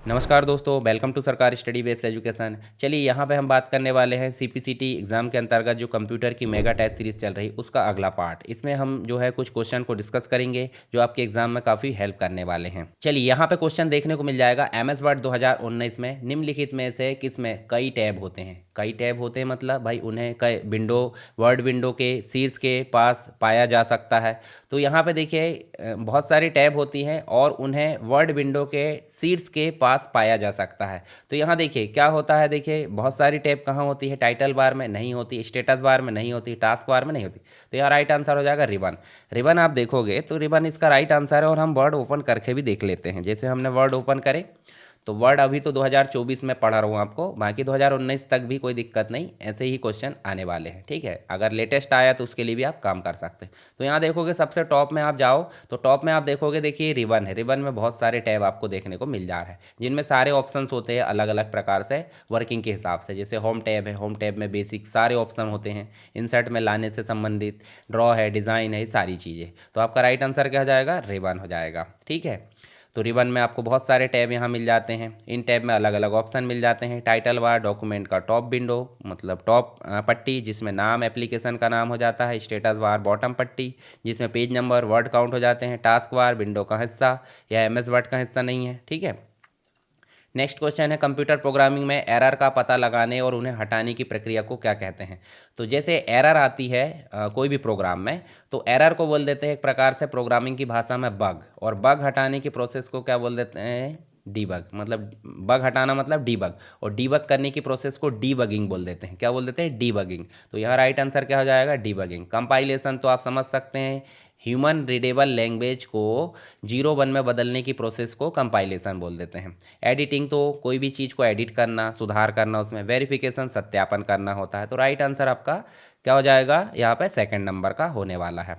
नमस्कार दोस्तों, welcome to सरकारी स्टडी बेस्ड एजुकेशन। चलिए यहाँ पे हम बात करने वाले हैं सीपीसीटी एग्ज़ाम के अंतर्गत जो कंप्यूटर की मेगा टेस्ट सीरीज़ चल रही उसका अगला पार्ट। इसमें हम जो है कुछ क्वेश्चन को डिस्कस करेंगे जो आपके एग्जाम में काफ़ी हेल्प करने वाले हैं। चलिए यहाँ पे क्वेश्चन देखने को मिल जाएगा एमएस वर्ड 2019 में निम्नलिखित में से किस में कई टैब होते हैं। कई टैब होते हैं मतलब भाई उन्हें कई विंडो वर्ड विंडो के शीर्ष के पास पाया जा सकता है। तो यहाँ पे देखिए बहुत सारी टैब होती हैं और उन्हें वर्ड विंडो के शीर्ष के पास पाया जा सकता है। तो यहाँ देखिए क्या होता है, देखिए बहुत सारी टैब कहाँ होती है, टाइटल बार में नहीं होती, स्टेटस बार में नहीं होती, टास्क बार में नहीं होती। तो यहाँ राइट आंसर हो जाएगा रिबन। रिबन आप देखोगे तो रिबन इसका राइट आंसर है। और हम वर्ड ओपन करके भी देख लेते हैं। जैसे हमने वर्ड ओपन करे तो वर्ड अभी तो 2024 में पढ़ा रहा हूँ आपको, बाकी 2019 तक भी कोई दिक्कत नहीं, ऐसे ही क्वेश्चन आने वाले हैं। ठीक है, अगर लेटेस्ट आया तो उसके लिए भी आप काम कर सकते हैं। तो यहाँ देखोगे सबसे टॉप में आप जाओ तो टॉप में आप देखोगे, देखिए रिबन है। रिबन में बहुत सारे टैब आपको देखने को मिल जा रहे हैं जिनमें सारे ऑप्शंस होते हैं अलग अलग प्रकार से वर्किंग के हिसाब से। जैसे होम टैब है, होम टैब में बेसिक सारे ऑप्शन होते हैं, इंसर्ट में लाने से संबंधित, ड्रॉ है, डिज़ाइन है, सारी चीज़ें। तो आपका राइट आंसर क्या हो जाएगा, रिबन हो जाएगा। ठीक है, तो रिबन में आपको बहुत सारे टैब यहाँ मिल जाते हैं। इन टैब में अलग अलग ऑप्शन मिल जाते हैं। टाइटल बार डॉक्यूमेंट का टॉप विंडो मतलब टॉप पट्टी जिसमें नाम एप्लीकेशन का नाम हो जाता है। स्टेटस बार बॉटम पट्टी जिसमें पेज नंबर वर्ड काउंट हो जाते हैं। टास्क बार विंडो का हिस्सा या एमएस वर्ड का हिस्सा नहीं है। ठीक है, नेक्स्ट क्वेश्चन है कंप्यूटर प्रोग्रामिंग में एरर का पता लगाने और उन्हें हटाने की प्रक्रिया को क्या कहते हैं। तो जैसे एरर आती है कोई भी प्रोग्राम में, तो एरर को बोल देते हैं एक प्रकार से प्रोग्रामिंग की भाषा में बग, और बग हटाने की प्रोसेस को क्या बोल देते हैं, डीबग। मतलब बग हटाना मतलब डीबग, और डीबग करने की प्रोसेस को डीबगिंग बोल देते हैं। क्या बोल देते हैं, डीबगिंग। तो यहाँ राइट आंसर क्या हो जाएगा, डीबगिंग। कंपाइलेशन तो आप समझ सकते हैं, ह्यूमन रीडेबल लैंग्वेज को 0 1 में बदलने की प्रोसेस को कंपाइलेशन बोल देते हैं। एडिटिंग तो कोई भी चीज़ को एडिट करना, सुधार करना, उसमें वेरिफिकेशन सत्यापन करना होता है। तो राइट आंसर आपका क्या हो जाएगा, यहाँ पे सेकंड नंबर का होने वाला है।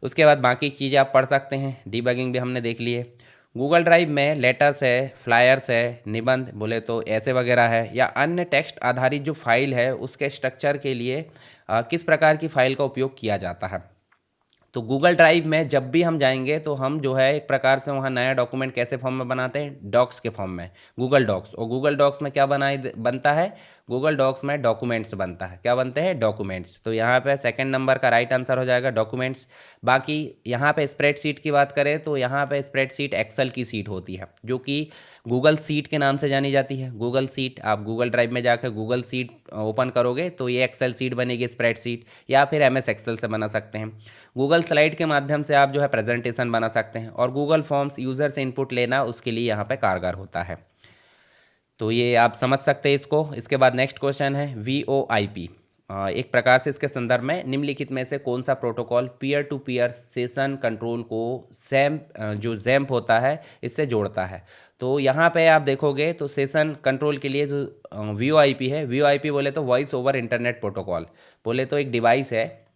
उसके बाद बाकी चीज़ें आप पढ़ सकते हैं, डीबगिंग भी हमने देख लिए। गूगल ड्राइव में लेटर्स है, फ्लायर्स है, निबंध बोले तो ऐसे वगैरह है, या अन्य टेक्स्ट आधारित जो फाइल है उसके स्ट्रक्चर के लिए किस प्रकार की फाइल का उपयोग किया जाता है। तो गूगल ड्राइव में जब भी हम जाएंगे तो हम जो है एक प्रकार से वहाँ नया डॉक्यूमेंट कैसे फॉर्म में बनाते हैं, डॉक्स के फॉर्म में, गूगल डॉक्स। और गूगल डॉक्स में क्या बनता है, गूगल डॉक्स में डॉक्यूमेंट्स बनता है। क्या बनते हैं, डॉक्यूमेंट्स। तो यहाँ पे सेकंड नंबर का राइट आंसर हो जाएगा डॉक्यूमेंट्स। बाकी यहाँ पे स्प्रेडशीट की बात करें तो यहाँ पे स्प्रेडशीट एक्सेल की सीट होती है जो कि गूगल सीट के नाम से जानी जाती है। गूगल सीट, आप गूगल ड्राइव में जाकर गूगल सीट ओपन करोगे तो ये एक्सेल सीट बनेगी, स्प्रेडशीट, या फिर एमएस एक्सेल से बना सकते हैं। गूगल स्लाइड के माध्यम से आप जो है प्रेजेंटेशन बना सकते हैं, और गूगल फॉर्म्स यूज़र से इनपुट लेना उसके लिए यहाँ पे कारगर होता है। तो ये आप समझ सकते हैं इसको। इसके बाद नेक्स्ट क्वेश्चन है VoIP। एक प्रकार से इसके संदर्भ में निम्नलिखित में से कौन सा protocol peer to peer session control को जो जैम्प होता है इससे जोड़ता है। तो यहाँ पे आप देखोगे तो सेशन कंट्रोल के लिए जो VoIP है, VoIP बोले तो वॉइस ओवर इंटरनेट प्रोटोकॉल, बोले तो एक डिवाइस है,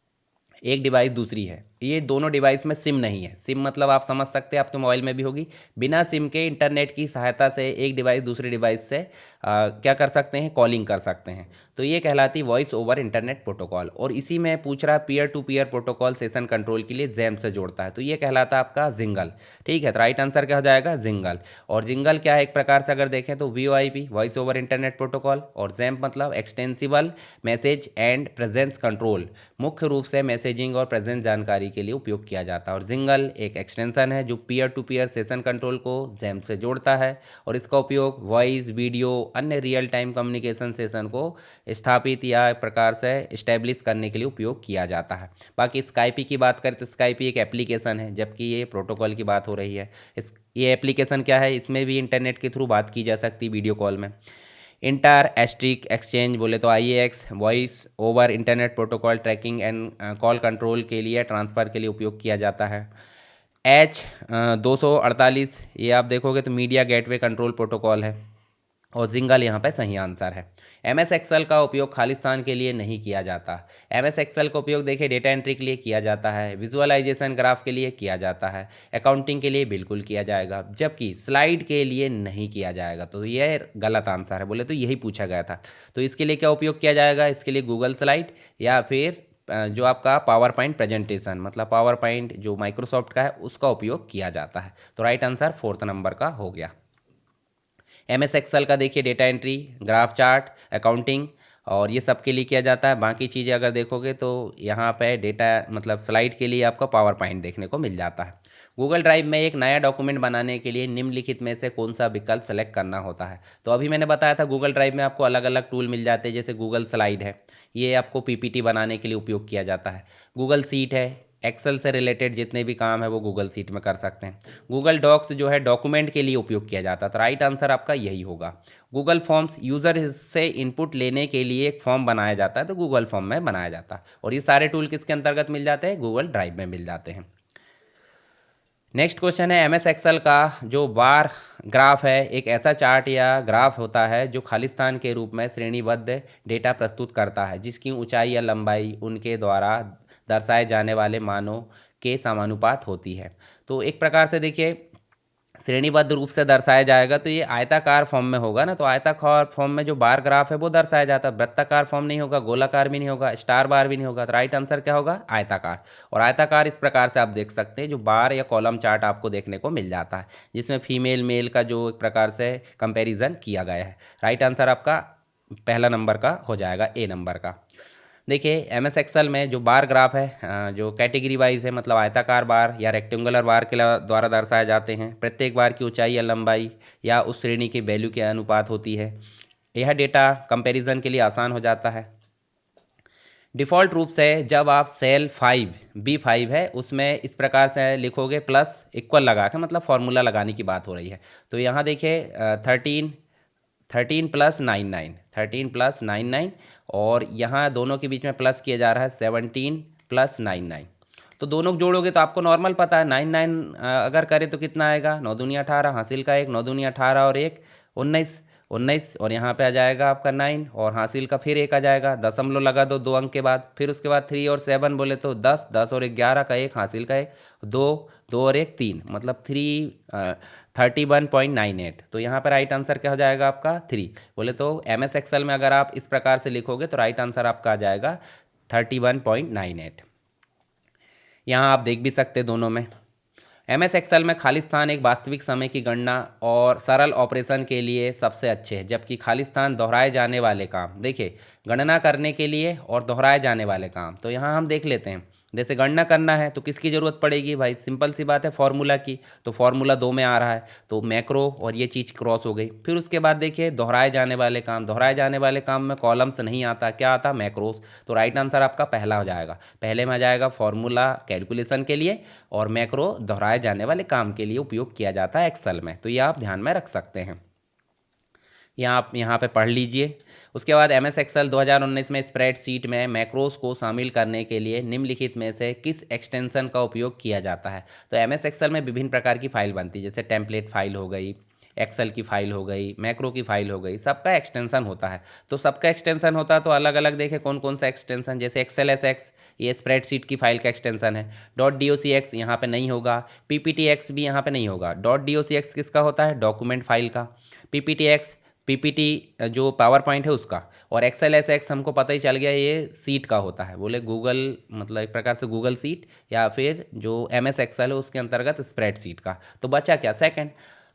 एक डिवाइस दूसरी है। ये दोनों डिवाइस में सिम नहीं है। सिम मतलब आप समझ सकते हैं आपके मोबाइल में भी होगी। बिना सिम के इंटरनेट की सहायता से एक डिवाइस दूसरे डिवाइस से क्या कर सकते हैं, कॉलिंग कर सकते हैं। तो ये कहलाती वॉइस ओवर इंटरनेट प्रोटोकॉल। और इसी में पूछ रहा peer to peer protocol session control के लिए जैम्प से जोड़ता है, तो ये कहलाता है आपका जिंगल। ठीक है, तो राइट आंसर क्या हो जाएगा, जिंगल। और जिंगल क्या है, एक प्रकार से अगर देखें तो VoIP voice over internet protocol, और जैम्प मतलब extensible message and presence control, मुख्य रूप से मैसेजिंग और प्रेजेंस जानकारी के लिए उपयोग किया जाता है। और जिंगल एक एक्सटेंशन है जो peer to peer session control को जैम्प से जोड़ता है, और इसका उपयोग वॉइस, वीडियो, अन्य रियल टाइम कम्युनिकेशन सेशन को स्थापित या एक प्रकार से इस्टेब्लिश करने के लिए उपयोग किया जाता है। बाकी स्काइपी की बात करें तो स्काइपी एक एप्लीकेशन है, जबकि ये प्रोटोकॉल की बात हो रही है। ये एप्लीकेशन क्या है, इसमें भी इंटरनेट के थ्रू बात की जा सकती है वीडियो कॉल में। इंटर एस्ट्रिक एक्सचेंज बोले तो IAX voice over internet protocol tracking and call control के लिए, ट्रांसफ़र के लिए उपयोग किया जाता है। H 248 ये आप देखोगे तो मीडिया गेटवे कंट्रोल प्रोटोकॉल है, और जिंगल यहाँ पे सही आंसर है। MS एक्सेल का उपयोग खालिस्तान के लिए नहीं किया जाता। MS एक्सेल का उपयोग देखिए डेटा एंट्री के लिए किया जाता है, विजुअलाइजेशन ग्राफ के लिए किया जाता है, अकाउंटिंग के लिए बिल्कुल किया जाएगा, जबकि स्लाइड के लिए नहीं किया जाएगा। तो ये गलत आंसर है, बोले तो यही पूछा गया था। तो इसके लिए क्या उपयोग किया जाएगा, इसके लिए गूगल स्लाइड या फिर जो आपका पावर पॉइंट प्रेजेंटेशन मतलब पावर पॉइंट जो माइक्रोसॉफ्ट का है उसका उपयोग किया जाता है। तो राइट आंसर फोर्थ नंबर का हो गया। MS एक्सेल का देखिए data entry, graph chart, accounting और ये सब के लिए किया जाता है। बाकी चीज़ें अगर देखोगे तो यहाँ पे डेटा मतलब स्लाइड के लिए आपको पावर पॉइंट देखने को मिल जाता है। गूगल ड्राइव में एक नया डॉक्यूमेंट बनाने के लिए निम्नलिखित में से कौन सा विकल्प सेलेक्ट करना होता है। तो अभी मैंने बताया था गूगल ड्राइव में आपको अलग अलग टूल मिल जाते हैं, जैसे गूगल स्लाइड है, ये आपको PPT बनाने के लिए उपयोग किया जाता है। गूगल सीट है, एक्सेल से रिलेटेड जितने भी काम है वो गूगल सीट में कर सकते हैं। गूगल डॉक्स जो है डॉक्यूमेंट के लिए उपयोग किया जाता है, तो राइट आंसर आपका यही होगा। गूगल फॉर्म्स, यूज़र से इनपुट लेने के लिए एक फॉर्म बनाया जाता है, तो गूगल फॉर्म में बनाया जाता है। और ये सारे टूल किसके अंतर्गत मिल जाते हैं? गूगल ड्राइव में मिल जाते हैं। नेक्स्ट क्वेश्चन है, MS एक्सेल का जो बार ग्राफ है एक ऐसा चार्ट या ग्राफ होता है जो खालिस्तान के रूप में श्रेणीबद्ध डेटा प्रस्तुत करता है, जिसकी ऊंचाई या लंबाई उनके द्वारा दर्शाए जाने वाले मानों के समानुपात होती है। तो एक प्रकार से देखिए श्रेणीबद्ध रूप से दर्शाया जाएगा, तो ये आयताकार फॉर्म में होगा ना, तो आयताकार फॉर्म में जो बार ग्राफ है वो दर्शाया जाता है। वृत्ताकार फॉर्म नहीं होगा, गोलाकार भी नहीं होगा, स्टार बार भी नहीं होगा, तो राइट आंसर क्या होगा? आयताकार। और आयताकार इस प्रकार से आप देख सकते हैं, जो बार या कॉलम चार्ट आपको देखने को मिल जाता है, जिसमें फीमेल मेल का जो एक प्रकार से कंपेरिजन किया गया है। राइट आंसर आपका पहला नंबर का हो जाएगा, A नंबर का। देखिए MS एक्सेल में जो बार ग्राफ है जो कैटेगरी वाइज है, मतलब आयताकार बार या रेक्टेंगुलर बार के द्वारा दर्शाए जाते हैं। प्रत्येक बार की ऊंचाई या लंबाई या उस श्रेणी के वैल्यू के अनुपात होती है। यह डेटा कंपैरिजन के लिए आसान हो जाता है। डिफ़ॉल्ट रूप से जब आप सेल 5 B5 है उसमें इस प्रकार से लिखोगे प्लस इक्वल लगा के, मतलब फॉर्मूला लगाने की बात हो रही है। तो यहाँ देखिए 13 + 99, 13 + 99 और यहाँ दोनों के बीच में प्लस किया जा रहा है 17 + 99। तो दोनों को जोड़ोगे तो आपको नॉर्मल पता है 99 अगर करें तो कितना आएगा? 9 दूनी 18, हासिल का 1, 9 दूनी 18 और 1 19, 19 और यहाँ पे आ जाएगा आपका 9 और हासिल का फिर 1 आ जाएगा। दशमलव लगा दो 2 अंक के बाद, फिर उसके बाद 3 और 7 बोले तो 10, 10 और 11 का 1, हासिल का 1, 2, 2 और 1 3, मतलब 31.98। तो यहाँ पर राइट आंसर क्या हो जाएगा आपका? 3 बोले तो MS एक्सेल में अगर आप इस प्रकार से लिखोगे तो राइट आंसर आपका आ जाएगा 31.98। यहाँ आप देख भी सकते दोनों में। MS एक्सेल में खालिस्तान एक वास्तविक समय की गणना और सरल ऑपरेशन के लिए सबसे अच्छे है, जबकि खालिस्तान दोहराए जाने वाले काम, देखिए गणना करने के लिए और दोहराए जाने वाले काम, तो यहाँ हम देख लेते हैं। जैसे गणना करना है तो किसकी ज़रूरत पड़ेगी भाई? सिंपल सी बात है, फार्मूला की। तो फार्मूला 2 में आ रहा है, तो मैक्रो और ये चीज़ क्रॉस हो गई। फिर उसके बाद देखिए दोहराए जाने वाले काम, दोहराए जाने वाले काम में कॉलम्स नहीं आता, क्या आता? मैक्रोस। तो राइट आंसर आपका पहला हो जाएगा। पहले में आ जाएगा फार्मूला कैलकुलेशन के लिए और मैक्रो दोहराए जाने वाले काम के लिए उपयोग किया जाता है एक्सेल में, तो ये आप ध्यान में रख सकते हैं। आप यहाँ पे पढ़ लीजिए। उसके बाद MS एक्सेल 2019 में स्प्रेडशीट में मैक्रोस को शामिल करने के लिए निम्नलिखित में से किस एक्सटेंशन का उपयोग किया जाता है? तो MS एक्सेल में विभिन्न प्रकार की फाइल बनती है, जैसे टेम्पलेट फाइल हो गई, एक्सेल की फाइल हो गई, मैक्रो की फाइल हो गई, सबका एक्सटेंशन होता है। तो सबका एक्सटेंशन होता है तो अलग अलग देखें कौन कौन सा एक्सटेंशन, जैसे XLSX ये स्प्रेडशीट की फाइल का एक्सटेंशन है। .docx यहाँ पे नहीं होगा, PPTX भी यहाँ पे नहीं होगा। .docx किसका होता है? डॉक्यूमेंट फाइल का। PPTX PPT जो पावर पॉइंट है उसका। और XLSX हमको पता ही चल गया ये सीट का होता है, बोले गूगल, मतलब एक प्रकार से गूगल सीट या फिर जो MS एक्सेल है उसके अंतर्गत स्प्रेडशीट का। तो बचा क्या? सेकंड।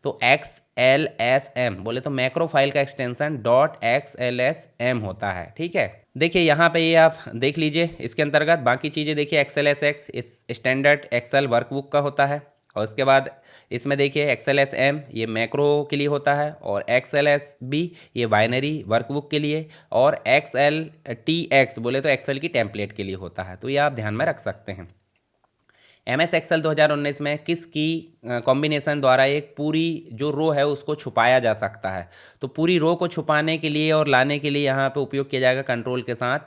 तो XLSM बोले तो मैक्रो फाइल का एक्सटेंशन .XLSM होता है, ठीक है। देखिए यहाँ पे ये आप देख लीजिए इसके अंतर्गत बाकी चीज़ें देखिए। XLSX इस स्टैंडर्ड एक्सेल वर्कबुक का होता है और उसके बाद इसमें देखिए XLSM ये मैक्रो के लिए होता है और XLSB ये बाइनरी वर्कबुक के लिए और XLTX बोले तो एक्सेल की टेम्पलेट के लिए होता है, तो ये आप ध्यान में रख सकते हैं। MS एक्सेल 2019 में किस की कॉम्बिनेशन द्वारा एक पूरी जो रो है उसको छुपाया जा सकता है? तो पूरी रो को छुपाने के लिए और लाने के लिए यहाँ पे उपयोग किया जाएगा कंट्रोल के साथ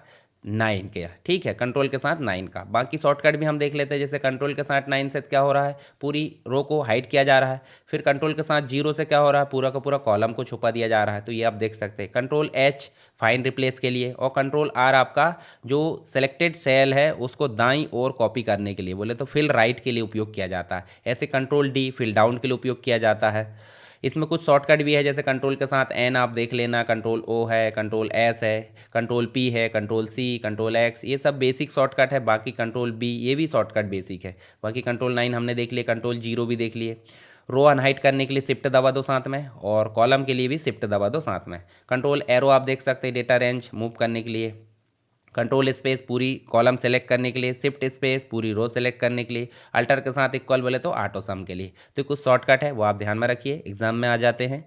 9 के, ठीक है, कंट्रोल के साथ 9 का। बाकी शॉर्टकट भी हम देख लेते हैं, जैसे कंट्रोल के साथ 9 से क्या हो रहा है? पूरी रो को हाइड किया जा रहा है। फिर कंट्रोल के साथ 0 से क्या हो रहा है? पूरा का पूरा कॉलम को छुपा दिया जा रहा है, तो ये आप देख सकते हैं। कंट्रोल H फाइंड रिप्लेस के लिए और कंट्रोल R आपका जो सेलेक्टेड सेल है उसको दाईं ओर कॉपी करने के लिए, बोले तो फिल राइट के लिए उपयोग किया जाता है। ऐसे कंट्रोल D फिल डाउन के लिए उपयोग किया जाता है। इसमें कुछ शॉर्टकट भी है, जैसे कंट्रोल के साथ N आप देख लेना, कंट्रोल O है, कंट्रोल S है, कंट्रोल P है, कंट्रोल C, कंट्रोल X, ये सब बेसिक शॉर्टकट है। बाकी कंट्रोल B ये भी शॉर्टकट बेसिक है। बाकी कंट्रोल 9 हमने देख लिए, कंट्रोल 0 भी देख लिए। रो अनहाइड करने के लिए शिफ्ट दबा दो साथ में, और कॉलम के लिए भी शिफ्ट दबा दो साथ में। कंट्रोल एरो आप देख सकते हैं डेटा रेंज मूव करने के लिए, कंट्रोल स्पेस पूरी कॉलम सेलेक्ट करने के लिए, शिफ्ट स्पेस पूरी रो सेलेक्ट करने के लिए, अल्टर के साथ इक्वल बोले तो ऑटो सम के लिए। तो कुछ शॉर्टकट है वो आप ध्यान में रखिए, एग्जाम में आ जाते हैं।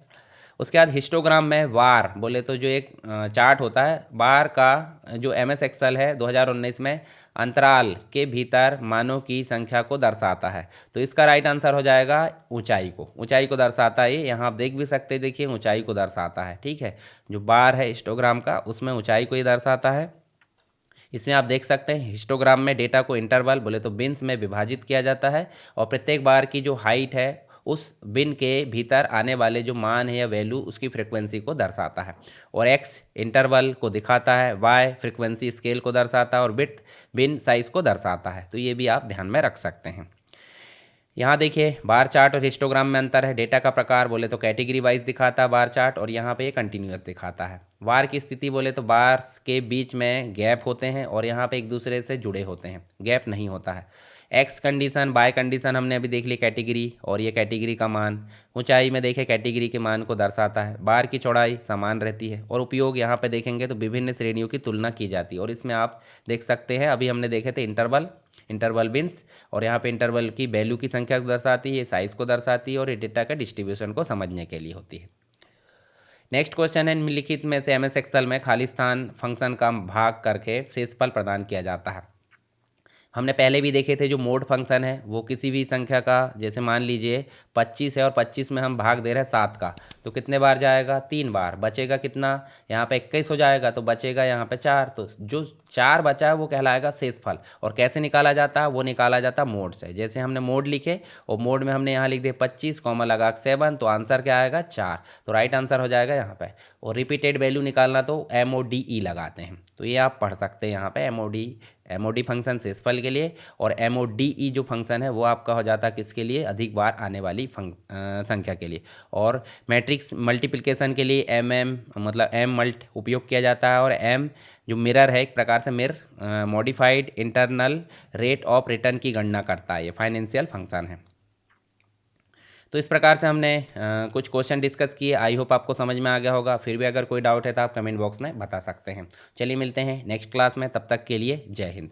उसके बाद हिस्टोग्राम में वार बोले तो जो एक चार्ट होता है, बार का जो MS एक्सेल है 2019 में अंतराल के भीतर मानों की संख्या को दर्शाता है। तो इसका राइट आंसर हो जाएगा ऊंचाई को दर्शाता है। यहाँ आप देख भी सकते हैं, देखिए ऊंचाई को दर्शाता है, ठीक है। जो बार है हिस्टोग्राम का उसमें ऊंचाई को ही दर्शाता है। इसमें आप देख सकते हैं हिस्टोग्राम में डेटा को इंटरवल बोले तो बिन्स में विभाजित किया जाता है, और प्रत्येक बार की जो हाइट है उस बिन के भीतर आने वाले जो मान है या वैल्यू उसकी फ्रिक्वेंसी को दर्शाता है, और एक्स इंटरवल को दिखाता है, वाई फ्रिक्वेंसी स्केल को दर्शाता है, और विड्थ बिन साइज को दर्शाता है। तो ये भी आप ध्यान में रख सकते हैं। यहाँ देखिए बार चार्ट और हिस्टोग्राम में अंतर है। डेटा का प्रकार बोले तो कैटेगरी वाइज दिखाता है बार चार्ट, और यहाँ पे ये कंटिन्यूअस दिखाता है। बार की स्थिति बोले तो बार्स के बीच में गैप होते हैं और यहाँ पे एक दूसरे से जुड़े होते हैं, गैप नहीं होता है। एक्स कंडीशन बाय कंडीशन हमने अभी देख ली कैटेगरी, और ये कैटेगरी का मान। ऊंचाई में देखें कैटेगरी के मान को दर्शाता है। बार की चौड़ाई समान रहती है, और उपयोग यहाँ पे देखेंगे तो विभिन्न श्रेणियों की तुलना की जाती है। और इसमें आप देख सकते हैं अभी हमने देखे थे इंटरवल बिन्स, और यहाँ पे इंटरवल की वैल्यू की संख्या को दर्शाती है, साइज को दर्शाती है, और ये डेटा का डिस्ट्रीब्यूशन को समझने के लिए होती है। नेक्स्ट क्वेश्चन है, निम्नलिखित में से MS एक्सेल में खाली स्थान फंक्शन का भाग करके शेषफल प्रदान किया जाता है। हमने पहले भी देखे थे जो मोड फंक्शन है वो किसी भी संख्या का, जैसे मान लीजिए 25 है और 25 में हम भाग दे रहे हैं 7 का, तो कितने बार जाएगा? 3 बार। बचेगा कितना? यहाँ पे 21 हो जाएगा, तो बचेगा यहाँ पे 4। तो जो 4 बचा है वो कहलाएगा शेषफल। और कैसे निकाला जाता है? वो निकाला जाता है मोड से। जैसे हमने मोड लिखे और मोड में हमने यहाँ लिख दिया 25 कॉमा लगा 7, तो आंसर क्या आएगा? 4। तो राइट आंसर हो जाएगा यहाँ पे। और रिपीटेड वैल्यू निकालना तो MODE लगाते हैं, तो ये आप पढ़ सकते हैं यहाँ पे MOD फंक्शन शेषफल के लिए, और MODE जो फंक्शन है वो आपका हो जाता है किसके लिए? अधिक बार आने वाली संख्या के लिए। और मैट्रिक्स मल्टीप्लिकेशन के लिए मतलब M मल्ट उपयोग किया जाता है, और M जो मिरर है एक प्रकार से modified internal rate of return की गणना करता है, ये फाइनेंशियल फंक्शन है। तो इस प्रकार से हमने कुछ क्वेश्चन डिस्कस किए। आई होप आपको समझ में आ गया होगा। फिर भी अगर कोई डाउट है तो आप कमेंट बॉक्स में बता सकते हैं। चलिए मिलते हैं नेक्स्ट क्लास में, तब तक के लिए जय हिंद।